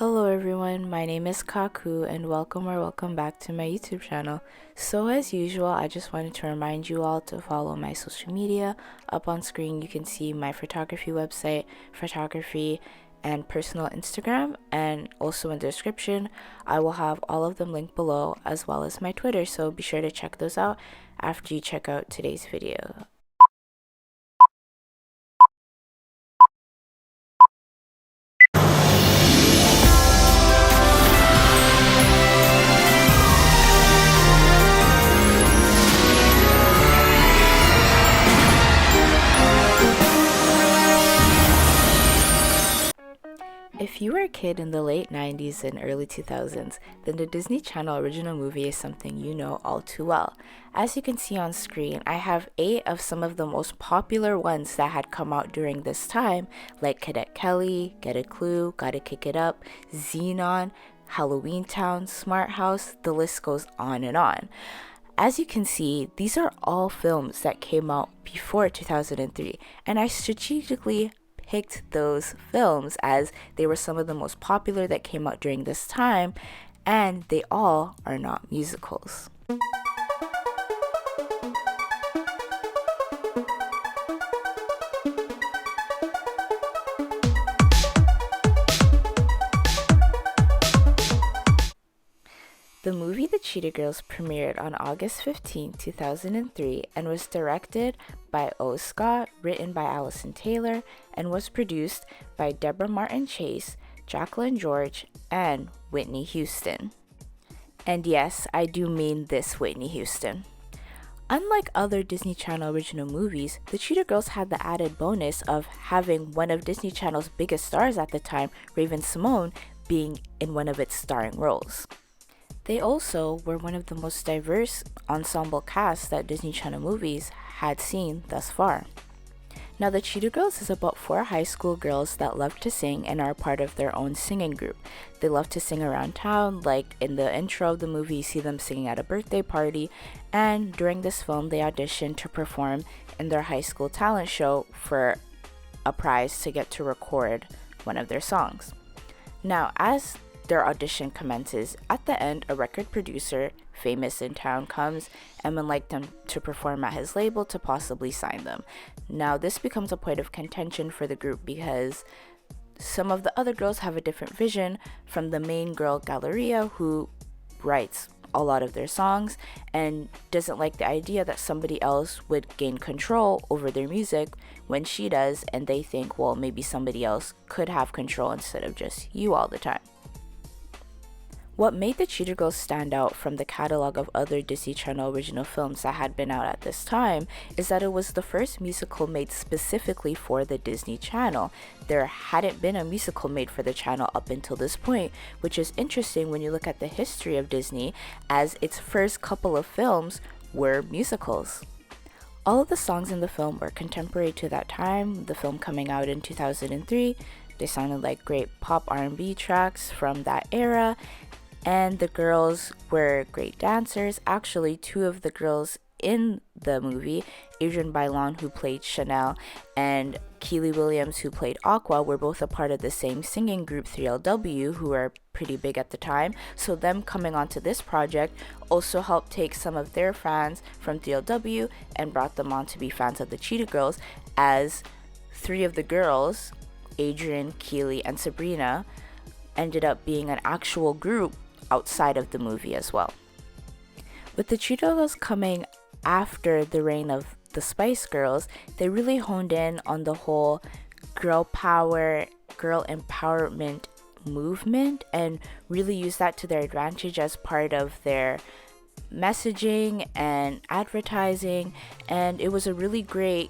Hello everyone, my name is Kaku and welcome back to my YouTube channel. So as usual, I just wanted to remind you all to follow my social media. Up on screen you can see my photography website, photography and personal Instagram, and also in the description I will have all of them linked below, as well as my Twitter, so be sure to check those out after you check out today's video. If you were a kid in the late 90s and early 2000s, then the Disney Channel original movie is something you know all too well. As you can see on screen, I have 8 of some of the most popular ones that had come out during this time, like Cadet Kelly, Get a Clue, Gotta Kick It Up, Xenon, Halloween Town, Smart House, the list goes on and on. As you can see, these are all films that came out before 2003, and I strategically picked those films as they were some of the most popular that came out during this time, and they all are not musicals. The movie The Cheetah Girls premiered on August 15, 2003 and was directed by O. Scott, written by Allison Taylor, and was produced by Deborah Martin Chase, Jacqueline George, and Whitney Houston. And yes, I do mean this Whitney Houston. Unlike other Disney Channel original movies, The Cheetah Girls had the added bonus of having one of Disney Channel's biggest stars at the time, Raven-Symoné, being in one of its starring roles. They also were one of the most diverse ensemble casts that Disney Channel movies had seen thus far. Now, The Cheetah Girls is about 4 high school girls that love to sing and are part of their own singing group. They love to sing around town, like in the intro of the movie you see them singing at a birthday party, and during this film they auditioned to perform in their high school talent show for a prize to get to record one of their songs. Now, as their audition commences, at the end, a record producer, famous in town, comes and would like them to perform at his label to possibly sign them. Now, this becomes a point of contention for the group because some of the other girls have a different vision from the main girl, Galleria, who writes a lot of their songs and doesn't like the idea that somebody else would gain control over their music when she does, and they think, well, maybe somebody else could have control instead of just you all the time. What made The Cheetah Girls stand out from the catalog of other Disney Channel original films that had been out at this time is that it was the first musical made specifically for the Disney Channel. There hadn't been a musical made for the channel up until this point, which is interesting when you look at the history of Disney, as its first couple of films were musicals. All of the songs in the film were contemporary to that time, the film coming out in 2003. They sounded like great pop R&B tracks from that era, and the girls were great dancers. Actually, 2 of the girls in the movie, Adrienne Bailon, who played Chanel, and Keely Williams, who played Aqua, were both a part of the same singing group 3LW, who were pretty big at the time. So them coming onto this project also helped take some of their fans from 3LW and brought them on to be fans of the Cheetah Girls, as 3 of the girls, Adrienne, Keely, and Sabrina, ended up being an actual group outside of the movie as well. With the Cheetah Girls coming after the reign of the Spice Girls, they really honed in on the whole girl power, girl empowerment movement and really used that to their advantage as part of their messaging and advertising, and it was a really great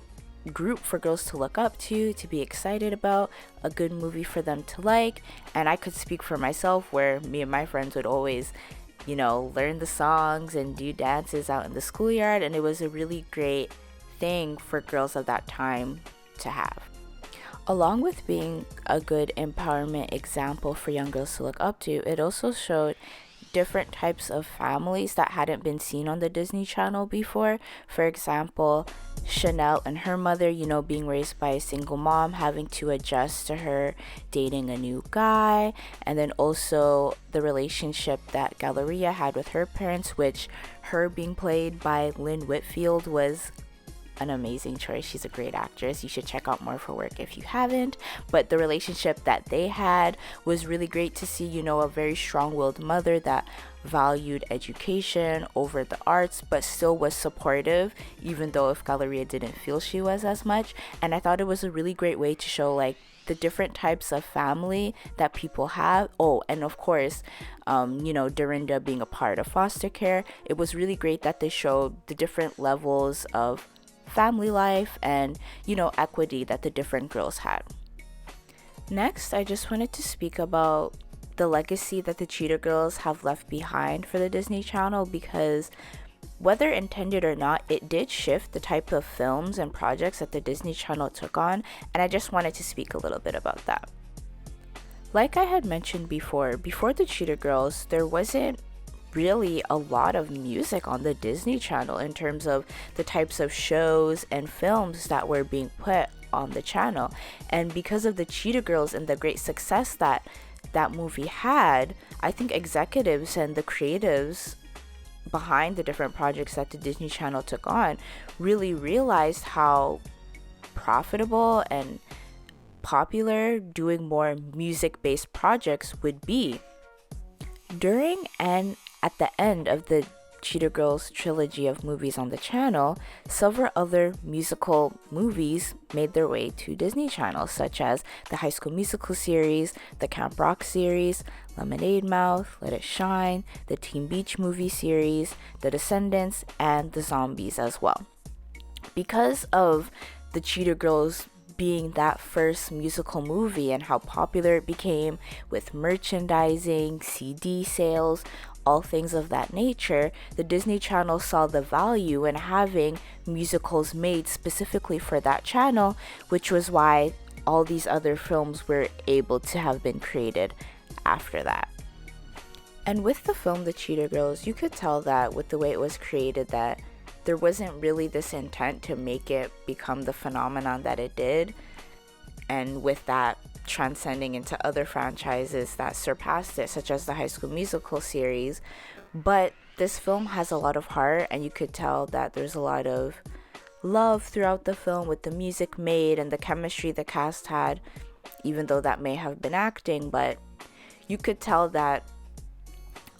group for girls to look up to be excited about, a good movie for them to like. And I could speak for myself, where me and my friends would always, learn the songs and do dances out in the schoolyard, and it was a really great thing for girls of that time to have. Along with being a good empowerment example for young girls to look up to, it also showed different types of families that hadn't been seen on the Disney Channel before. For example, Chanel and her mother, being raised by a single mom, having to adjust to her dating a new guy, and then also the relationship that Galleria had with her parents, which her being played by Lynn Whitfield was an amazing choice. She's a great actress. You should check out more of her work if you haven't. But the relationship that they had was really great to see, a very strong-willed mother that valued education over the arts, but still was supportive, even though if Galleria didn't feel she was as much. And I thought it was a really great way to show the different types of family that people have. Oh, and of course, Dorinda being a part of foster care. It was really great that they showed the different levels of family life and equity that the different girls had. Next, I just wanted to speak about the legacy that the Cheetah Girls have left behind for the Disney Channel, because whether intended or not, it did shift the type of films and projects that the Disney Channel took on, and I just wanted to speak a little bit about that. Like I had mentioned before the Cheetah Girls, there wasn't really a lot of music on the Disney Channel in terms of the types of shows and films that were being put on the channel. And because of the Cheetah Girls and the great success that that movie had, I think executives and the creatives behind the different projects that the Disney Channel took on really realized how profitable and popular doing more music-based projects would be. During and at the end of the Cheetah Girls trilogy of movies on the channel, several other musical movies made their way to Disney Channel, such as the High School Musical series, the Camp Rock series, Lemonade Mouth, Let It Shine, the Teen Beach movie series, The Descendants, and The Zombies as well. Because of the Cheetah Girls being that first musical movie and how popular it became with merchandising, CD sales, all things of that nature, the Disney Channel saw the value in having musicals made specifically for that channel, which was why all these other films were able to have been created after that. And with the film The Cheetah Girls, you could tell that with the way it was created that there wasn't really this intent to make it become the phenomenon that it did, and with that transcending into other franchises that surpassed it, such as the High School Musical series. But this film has a lot of heart, and you could tell that there's a lot of love throughout the film with the music made and the chemistry the cast had, even though that may have been acting. But you could tell that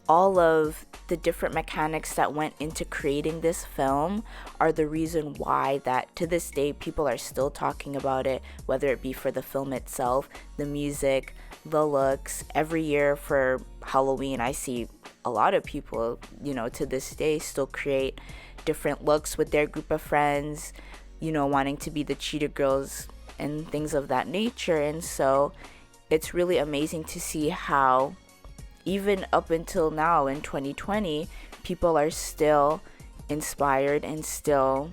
all of the different mechanics that went into creating this film are the reason why that to this day people are still talking about it, whether it be for the film itself, the music, the looks. Every year for Halloween, I see a lot of people, to this day still create different looks with their group of friends, wanting to be the Cheetah Girls and things of that nature. And so it's really amazing to see how even up until now in 2020, people are still inspired and still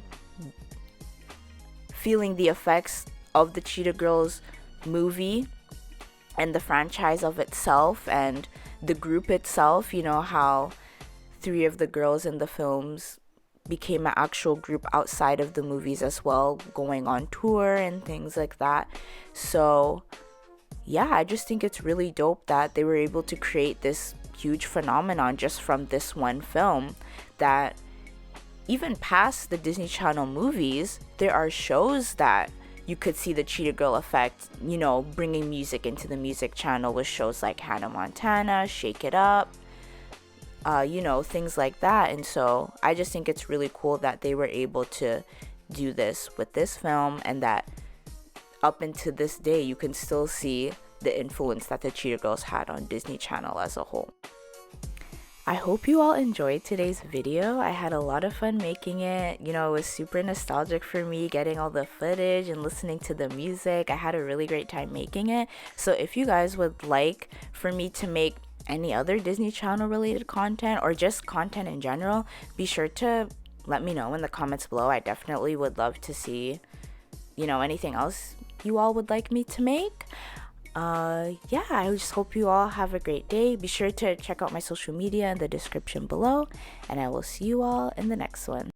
feeling the effects of the Cheetah Girls movie and the franchise of itself and the group itself. How 3 of the girls in the films became an actual group outside of the movies as well, going on tour and things like that. So yeah, I just think it's really dope that they were able to create this huge phenomenon just from this one film, that even past the Disney Channel movies, there are shows that you could see the Cheetah Girl effect, bringing music into the music channel with shows like Hannah Montana, Shake It Up, things like that. And so I just think it's really cool that they were able to do this with this film, and that up until this day, you can still see the influence that the Cheetah Girls had on Disney Channel as a whole. I hope you all enjoyed today's video. I had a lot of fun making it. It was super nostalgic for me, getting all the footage and listening to the music. I had a really great time making it. So if you guys would like for me to make any other Disney Channel related content, or just content in general, be sure to let me know in the comments below. I definitely would love to see, anything else you all would like me to make. I just hope you all have a great day. Be sure to check out my social media in the description below, and I will see you all in the next one.